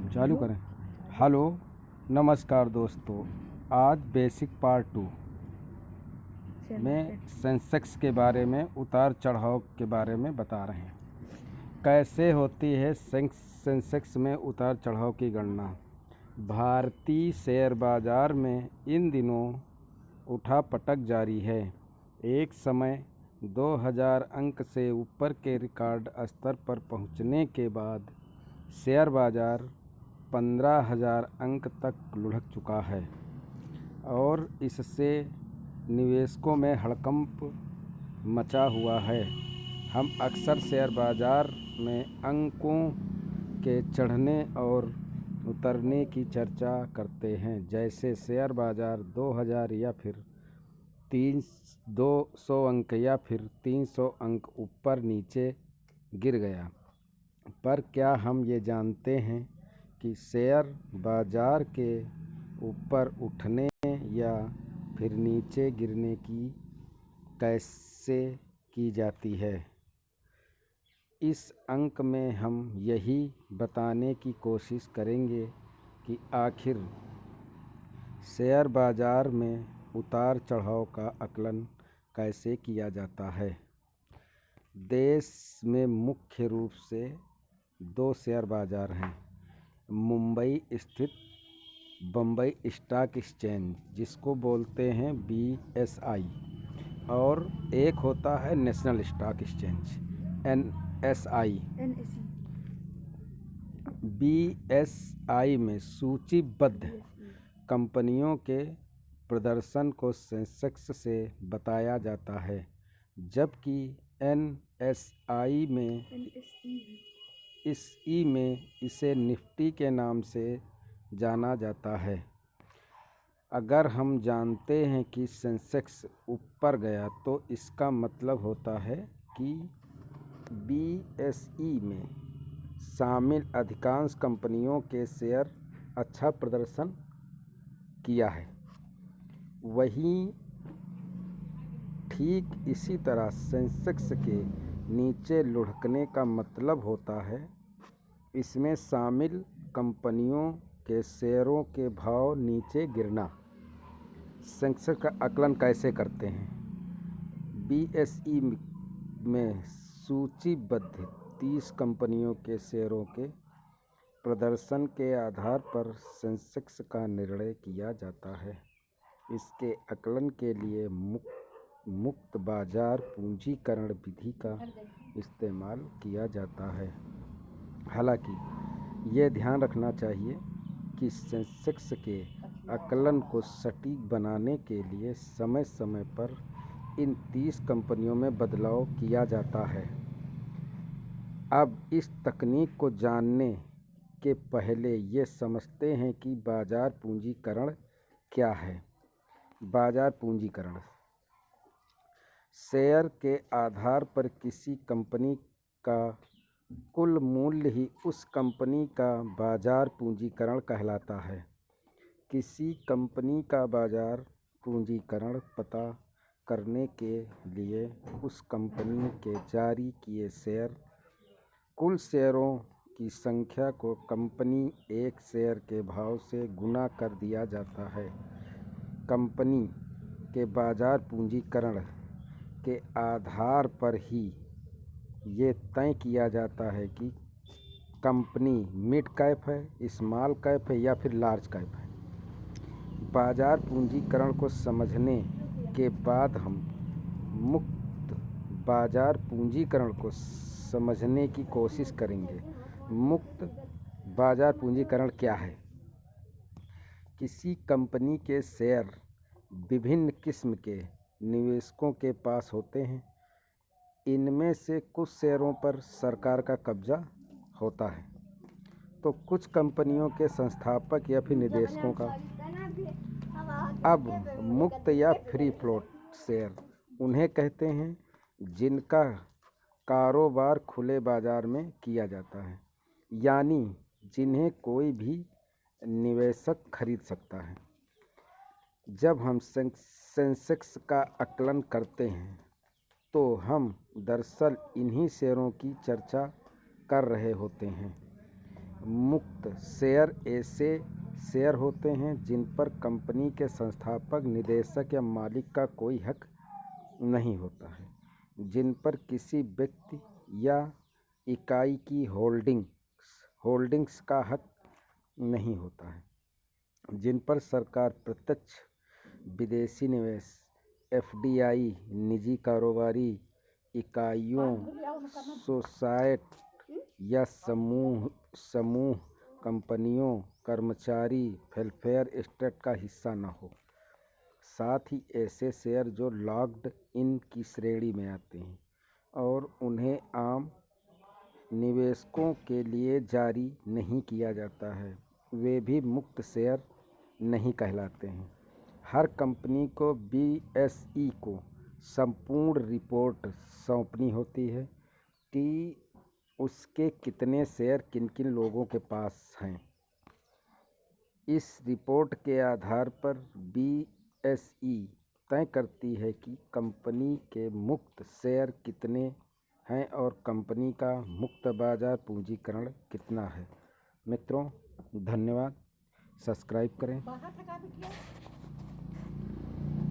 चालू करें। हेलो, नमस्कार दोस्तों। आज बेसिक पार्ट 2 में सेंसेक्स के बारे में, उतार चढ़ाव के बारे में बता रहे हैं। कैसे होती है सेंसेक्स में उतार चढ़ाव की गणना। भारतीय शेयर बाजार में इन दिनों उठापटक जारी है। एक समय 2000 अंक से ऊपर के रिकॉर्ड स्तर पर पहुंचने के बाद शेयर बाजार 15,000 अंक तक लुढ़क चुका है और इससे निवेशकों में हड़कंप मचा हुआ है। हम अक्सर शेयर बाजार में अंकों के चढ़ने और उतरने की चर्चा करते हैं, जैसे शेयर बाजार 2000 या फिर 200 अंक या फिर 300 अंक ऊपर नीचे गिर गया। पर क्या हम ये जानते हैं कि शेयर बाजार के ऊपर उठने या फिर नीचे गिरने की कैसे की जाती है। इस अंक में हम यही बताने की कोशिश करेंगे कि आखिर शेयर बाजार में उतार चढ़ाव का आकलन कैसे किया जाता है। देश में मुख्य रूप से 2 शेयर बाजार हैं। मुंबई स्थित बम्बई स्टॉक एक्सचेंज, जिसको बोलते हैं BSI, और एक होता है national stock exchange NSE। BSI में सूचीबद्ध कंपनियों के प्रदर्शन को सेंसेक्स से बताया जाता है, जबकि NSI में इसे निफ्टी के नाम से जाना जाता है। अगर हम जानते हैं कि सेंसेक्स ऊपर गया तो इसका मतलब होता है कि BSE में शामिल अधिकांश कंपनियों के शेयर अच्छा प्रदर्शन किया है। वहीं ठीक इसी तरह सेंसेक्स के नीचे लुढ़कने का मतलब होता है इसमें शामिल कंपनियों के शेयरों के भाव नीचे गिरना। सेंसेक्स का आकलन कैसे करते हैं। BSE में सूचीबद्ध 30 कंपनियों के शेयरों के प्रदर्शन के आधार पर सेंसेक्स का निर्णय किया जाता है। इसके आकलन के लिए मुक्त बाजार पूंजीकरण विधि का इस्तेमाल किया जाता है। हालांकि ये ध्यान रखना चाहिए कि सेंसेक्स के आकलन को सटीक बनाने के लिए समय समय पर इन 30 कंपनियों में बदलाव किया जाता है। अब इस तकनीक को जानने के पहले ये समझते हैं कि बाजार पूंजीकरण क्या है। बाजार पूंजीकरण शेयर के आधार पर किसी कंपनी का कुल मूल्य ही उस कंपनी का बाजार पूंजीकरण कहलाता है। किसी कंपनी का बाजार पूंजीकरण पता करने के लिए उस कंपनी के जारी किए शेयर कुल शेयरों की संख्या को कंपनी एक शेयर के भाव से गुणा कर दिया जाता है। कंपनी के बाजार पूंजीकरण के आधार पर ही ये तय किया जाता है कि कंपनी मिड कैप है, स्मॉल कैप है या फिर लार्ज कैप है। बाजार पूंजीकरण को समझने के बाद हम मुक्त बाजार पूंजीकरण को समझने की कोशिश करेंगे। मुक्त बाजार पूंजीकरण क्या है। किसी कंपनी के शेयर विभिन्न किस्म के निवेशकों के पास होते हैं। इनमें से कुछ शेयरों पर सरकार का कब्जा होता है, तो कुछ कंपनियों के संस्थापक या फिर निदेशकों का। अब मुक्त या फ्री फ्लोट शेयर उन्हें कहते हैं जिनका कारोबार खुले बाजार में किया जाता है, यानी जिन्हें कोई भी निवेशक खरीद सकता है। जब हम सेंसेक्स का आकलन करते हैं तो हम दरअसल इन्हीं शेयरों की चर्चा कर रहे होते हैं। मुक्त शेयर ऐसे शेयर होते हैं जिन पर कंपनी के संस्थापक, निदेशक या मालिक का कोई हक नहीं होता है, जिन पर किसी व्यक्ति या इकाई की होल्डिंग्स का हक नहीं होता है, जिन पर सरकार, प्रत्यक्ष विदेशी निवेश, एफडीआई, निजी कारोबारी इकाइयों, सोसाइट या समूह कंपनियों, कर्मचारी वेलफेयर स्टेट का हिस्सा न हो। साथ ही ऐसे शेयर जो लॉक्ड इन की श्रेणी में आते हैं और उन्हें आम निवेशकों के लिए जारी नहीं किया जाता है, वे भी मुक्त शेयर नहीं कहलाते हैं। हर कंपनी को बीएसई को संपूर्ण रिपोर्ट सौंपनी होती है कि उसके कितने शेयर किन किन लोगों के पास हैं। इस रिपोर्ट के आधार पर बीएसई तय करती है कि कंपनी के मुक्त शेयर कितने हैं और कंपनी का मुक्त बाजार पूंजीकरण कितना है। मित्रों, धन्यवाद। सब्सक्राइब करें।